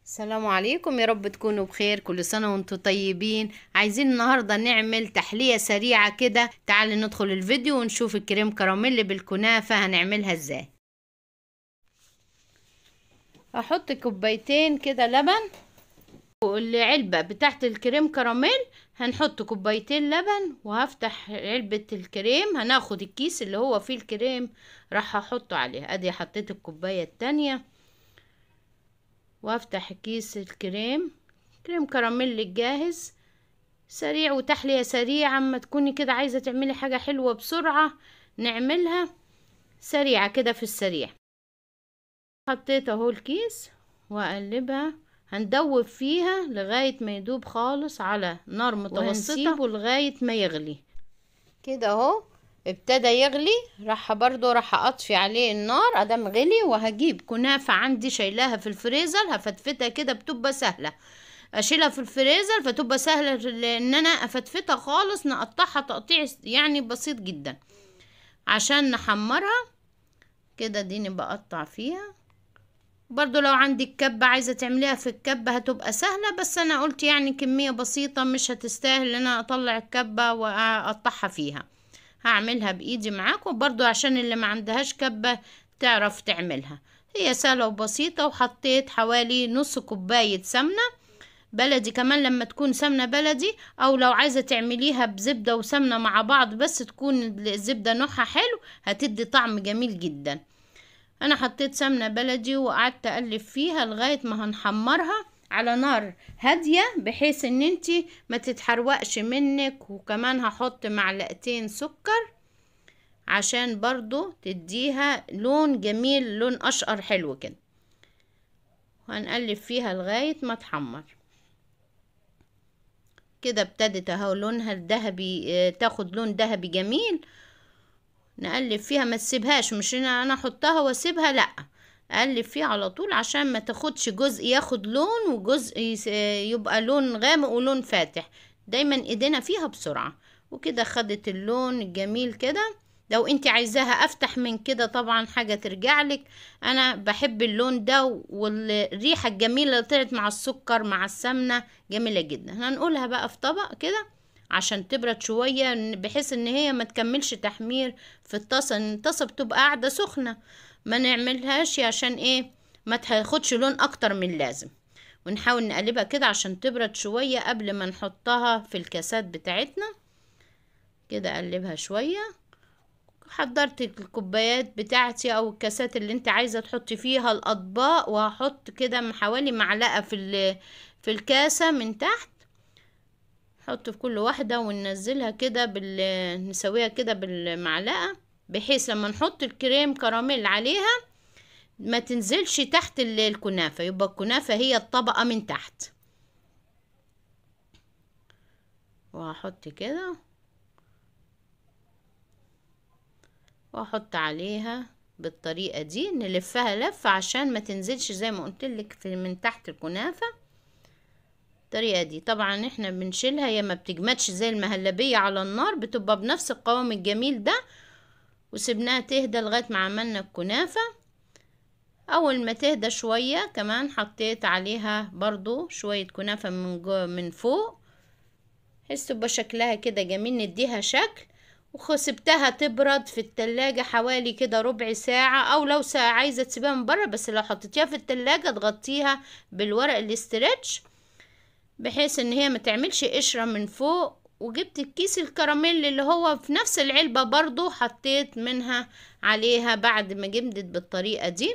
السلام عليكم، يا رب تكونوا بخير. كل سنة وانتم طيبين. عايزين النهاردة نعمل تحلية سريعة كده. تعالوا ندخل الفيديو ونشوف الكريم كراميل بالكنافة هنعملها ازاي. هحط كوبايتين كده لبن، والعلبة بتاعت الكريم كراميل هنحط كوبايتين لبن، وهفتح علبة الكريم. هناخد الكيس اللي هو فيه الكريم راح احطه عليها. ادي حطيت الكوباية التانية، وافتح كيس الكريم كراميل الجاهز. سريع وتحلية سريعة. اما تكوني كده عايزة تعملي حاجة حلوة بسرعة نعملها سريعة كده في السريع. حطيت اهو الكيس واقلبها. هندوب فيها لغاية ما يدوب خالص على نار متوسطة، لغاية ما يغلي كده اهو. ابتدى يغلي، راح اطفي عليه النار ادام غلي. وهجيب كنافة عندي شايلاها في الفريزر، هفتفتها كده بتبقى سهلة. اشيلها في الفريزر فتبقى سهلة ان انا افتفتها خالص. نقطعها تقطيع يعني بسيط جدا عشان نحمرها كده. ديني بقطع فيها. برضو لو عندك كبة عايزة تعمليها في الكبة هتبقى سهلة، بس انا قلت يعني كمية بسيطة مش هتستاهل ان انا اطلع الكبة واقطعها فيها. هعملها بايدي معاكم برضو عشان اللي ما عندهاش كبة تعرف تعملها. هي سهلة وبسيطة. وحطيت حوالي نص كوباية سمنة بلدي. كمان لما تكون سمنة بلدي، او لو عايزة تعمليها بزبدة وسمنة مع بعض بس تكون الزبدة نوعها حلو هتدي طعم جميل جدا. انا حطيت سمنة بلدي وقعدت اقلب فيها لغاية ما هنحمرها على نار هادية بحيث ان انتي ما تتحروقش منك. وكمان هحط معلقتين سكر عشان برضو تديها لون جميل، لون اشقر حلو كده. وهنقلب فيها لغاية ما تحمر كده. ابتدت اهو لونها الذهبي، تاخد لون ذهبي جميل. نقلب فيها، ما تسيبهاش. مش انا احطها واسيبها، لا، اقلب فيها على طول عشان ما تاخدش جزء ياخد لون وجزء يبقى لون غامق ولون فاتح. دايما ايدينا فيها بسرعة. وكده خدت اللون الجميل كده. لو انت عايزاها افتح من كده طبعا حاجة ترجع لك. انا بحب اللون ده، والريحة الجميلة اللي طلعت مع السكر مع السمنة جميلة جدا. هنقولها بقى في طبق كده عشان تبرد شوية، بحيث ان هي ما تكملش تحمير في الطاسة. ان الطاسة بتبقى قاعدة سخنة، ما نعملهاش عشان ايه ما تاخدش لون اكتر من لازم. ونحاول نقلبها كده عشان تبرد شوية قبل ما نحطها في الكاسات بتاعتنا. كده اقلبها شوية. حضرت الكوبايات بتاعتي او الكاسات اللي انت عايزة تحطي فيها الاطباق، وهحط كده حوالي معلقة في الكاسة من تحت. نحط في كل واحدة وننزلها كده نسويها كده بالمعلقة، بحيث لما نحط الكريم كراميل عليها ما تنزلش تحت الكنافة، يبقى الكنافة هي الطبقة من تحت. وهحط كده واحط عليها بالطريقة دي. نلفها لفة عشان ما تنزلش زي ما قلتلك من تحت الكنافة. الطريقة دي طبعا احنا بنشيلها، هي ما بتجمدش زي المهلبية على النار، بتبقى بنفس القوام الجميل ده. وسبناها تهدى لغاية ما عملنا الكنافة. اول ما تهدى شوية كمان حطيت عليها برضو شوية كنافة من فوق، بحيث تبقى شكلها كده جميل، نديها شكل. وسبتها تبرد في التلاجة حوالي كده ربع ساعة، او لو ساعة عايزة تسيبها من بره، بس لو حطيتيها في التلاجة تغطيها بالورق الاسترتش بحيث ان هي ما تعملش قشرة من فوق. وجبت الكيس الكراميل اللي هو في نفس العلبة برضو، حطيت منها عليها بعد ما جمدت بالطريقة دي.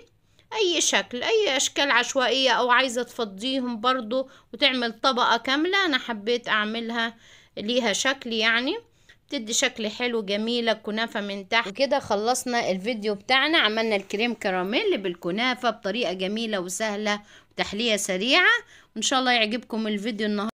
اي شكل، اي اشكال عشوائية، او عايزة تفضيهم برضو وتعمل طبقة كاملة. انا حبيت اعملها ليها شكل، يعني تدي شكل حلو جميلة الكنافة من تحت. وكده خلصنا الفيديو بتاعنا. عملنا الكريم كراميل بالكنافة بطريقة جميلة وسهلة وتحلية سريعة. وان شاء الله يعجبكم الفيديو النهاردة.